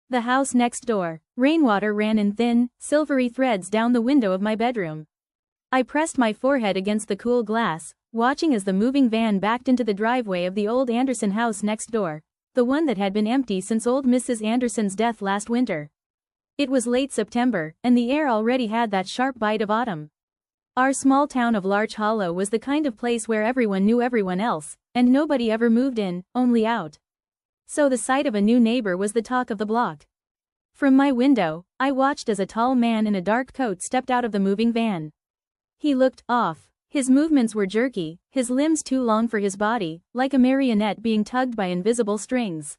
The house next door. Rainwater ran in thin, silvery threads down the window of my bedroom. I pressed my forehead against the cool glass, watching as the moving van backed into the driveway of the old Anderson house next door, the one that had been empty since old Mrs. Anderson's death last winter. It was late September, and the air already had that sharp bite of autumn. Our small town of Larch Hollow was the kind of place where everyone knew everyone else, and nobody ever moved in, only out. So the sight of a new neighbor was the talk of the block. From my window, I watched as a tall man in a dark coat stepped out of the moving van. He looked off. His movements were jerky, his limbs too long for his body, like a marionette being tugged by invisible strings.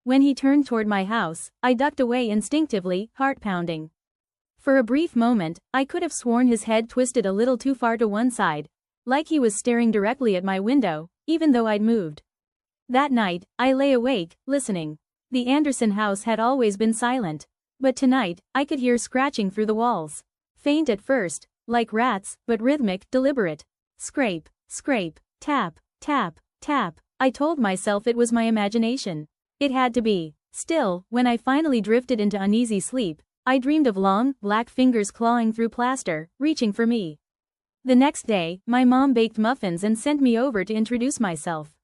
When he turned toward my house, I ducked away instinctively, heart pounding. For a brief moment, I could have sworn his head twisted a little too far to one side, like he was staring directly at my window, even though I'd moved. That night, I lay awake, listening. The Anderson house had always been silent, but tonight, I could hear scratching through the walls. Faint at first, like rats, but rhythmic, deliberate. Scrape, scrape, tap, tap, tap. I told myself it was my imagination. It had to be. Still, when I finally drifted into uneasy sleep, I dreamed of long, black fingers clawing through plaster, reaching for me. The next day, my mom baked muffins and sent me over to introduce myself.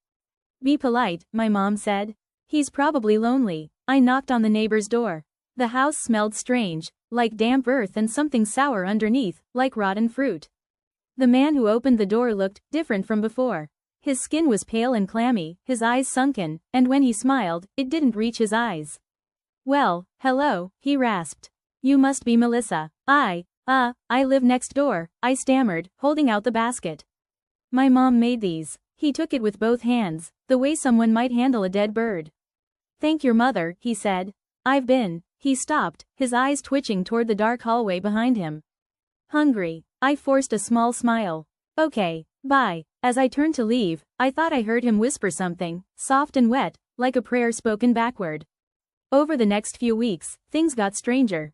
Be polite, my mom said. He's probably lonely. I knocked on the neighbor's door. The house smelled strange, like damp earth and something sour underneath, like rotten fruit. The man who opened the door looked different from before. His skin was pale and clammy, his eyes sunken, and when he smiled, it didn't reach his eyes. Well, hello, he rasped. You must be Melissa. I live next door, I stammered, holding out the basket. My mom made these. He took it with both hands, the way someone might handle a dead bird. Thank your mother, he said. I've been. He stopped, his eyes twitching toward the dark hallway behind him. Hungry. I forced a small smile. Okay, bye. As I turned to leave, I thought I heard him whisper something, soft and wet, like a prayer spoken backward. Over the next few weeks, things got stranger.